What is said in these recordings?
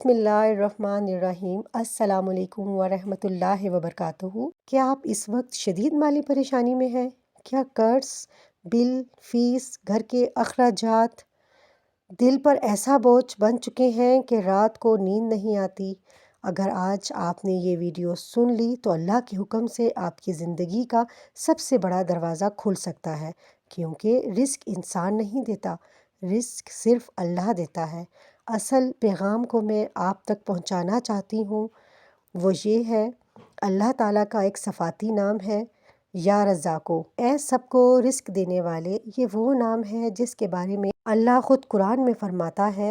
बिस्मिल्लाहिर्रहमानिर्रहीम। अस्सलाम वालेकुम वरहमतुल्लाहि वबरकातुहू। क्या आप इस वक्त शदीद माली परेशानी में हैं? क्या कर्ज, बिल, फीस, घर के अखराजात दिल पर ऐसा बोझ बन चुके हैं कि रात को नींद नहीं आती? अगर आज आपने ये वीडियो सुन ली तो अल्लाह के हुक्म से आपकी ज़िंदगी का सबसे बड़ा दरवाज़ा खुल सकता है, क्योंकि रिस्क इंसान नहीं देता, रिस्क सिर्फ अल्लाह देता है। असल पैगाम को मैं आप तक पहुंचाना चाहती हूँ, वो ये है, अल्लाह ताला का एक सफ़ाती नाम है, या रज़ाको। ए सबको रिस्क देने वाले, ये वो नाम है जिसके बारे में अल्लाह ख़ुद कुरान में फरमाता है,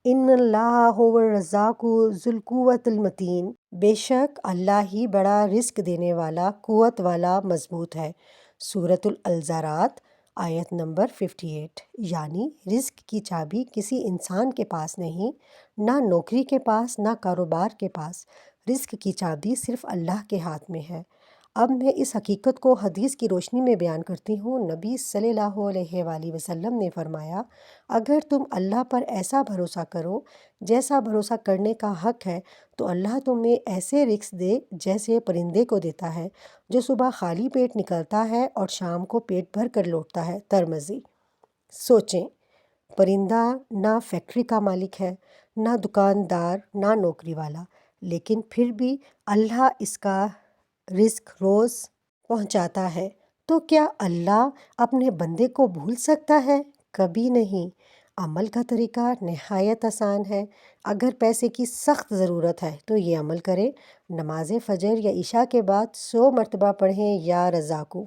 इन्नल्लाह हुवर रज़्ज़ाक़ु ज़ुल क़ुव्वतिल मतीन। बेशक अल्लाह ही बड़ा रिस्क देने वाला, कुव्वत वाला, मजबूत है। सूरतुल अल-ज़ारात आयत नंबर 58। यानी रिस्क की चाबी किसी इंसान के पास नहीं, ना नौकरी के पास, ना कारोबार के पास। रिस्क की चाबी सिर्फ अल्लाह के हाथ में है। अब मैं इस हकीकत को हदीस की रोशनी में बयान करती हूँ। नबी सल्लल्लाहु अलैहि वसल्लम ने फरमाया, अगर तुम अल्लाह पर ऐसा भरोसा करो जैसा भरोसा करने का हक है, तो अल्लाह तुम्हें ऐसे रिस्क दे जैसे परिंदे को देता है, जो सुबह खाली पेट निकलता है और शाम को पेट भर कर लौटता है। तिरमिज़ी। सोचें, परिंदा ना फैक्ट्री का मालिक है, ना दुकानदार, ना नौकरी वाला, लेकिन फिर भी अल्लाह इसका रिस्क रोज़ पहुंचाता है। तो क्या अल्लाह अपने बंदे को भूल सकता है? कभी नहीं। अमल का तरीका नहायत आसान है। अगर पैसे की सख्त ज़रूरत है तो ये अमल करें, नमाज फ़जर या इशा के बाद 100 मरतबा पढ़ें या रज़ाक़ू।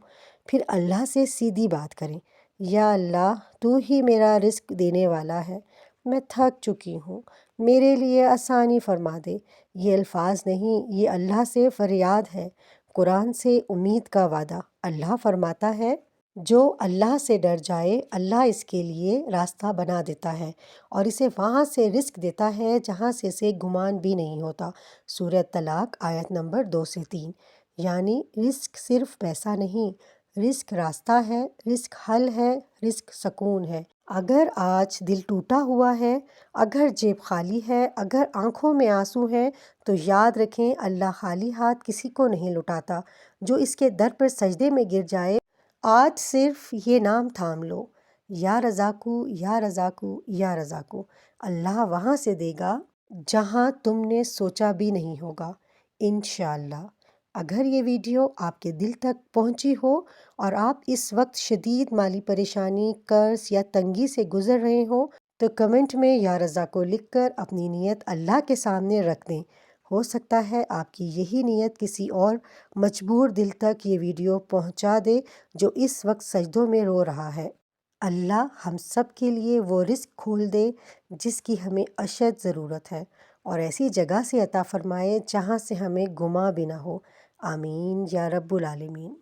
फिर अल्लाह से सीधी बात करें, या अल्लाह, तू ही मेरा रिस्क देने वाला है, मैं थक चुकी हूँ, मेरे लिए आसानी फरमा दे। ये अल्फाज नहीं, ये अल्लाह से फरियाद है। कुरान से उम्मीद का वादा। अल्लाह फरमाता है, जो अल्लाह से डर जाए, अल्लाह इसके लिए रास्ता बना देता है और इसे वहाँ से रिस्क देता है जहाँ से इसे गुमान भी नहीं होता। सूरह तलाक आयत नंबर 2 से 3। यानी रिस्क सिर्फ पैसा नहीं, रिस्क रास्ता है, रिस्क हल है, रिस्क सुकून है। अगर आज दिल टूटा हुआ है, अगर जेब खाली है, अगर आंखों में आंसू हैं, तो याद रखें, अल्लाह खाली हाथ किसी को नहीं लुटाता। जो इसके दर पर सजदे में गिर जाए, आज सिर्फ ये नाम थाम लो, या रज़ाक़ू, या रज़ाक़ू, या रज़ाक़ू। अल्लाह वहाँ से देगा जहाँ तुमने सोचा भी नहीं होगा, इंशाअल्लाह। अगर ये वीडियो आपके दिल तक पहुंची हो और आप इस वक्त शदीद माली परेशानी, कर्ज या तंगी से गुजर रहे हो, तो कमेंट में या रज़ा को लिखकर अपनी नीयत अल्लाह के सामने रख दें। हो सकता है आपकी यही नीयत किसी और मजबूर दिल तक ये वीडियो पहुंचा दे जो इस वक्त सजदों में रो रहा है। अल्लाह हम सब के लिए वो रिस्क खोल दे जिसकी हमें अशद ज़रूरत है, और ऐसी जगह से अता फरमाए जहाँ से हमें गुमा भी ना हो। आमीन या रब्बुल आलमीन।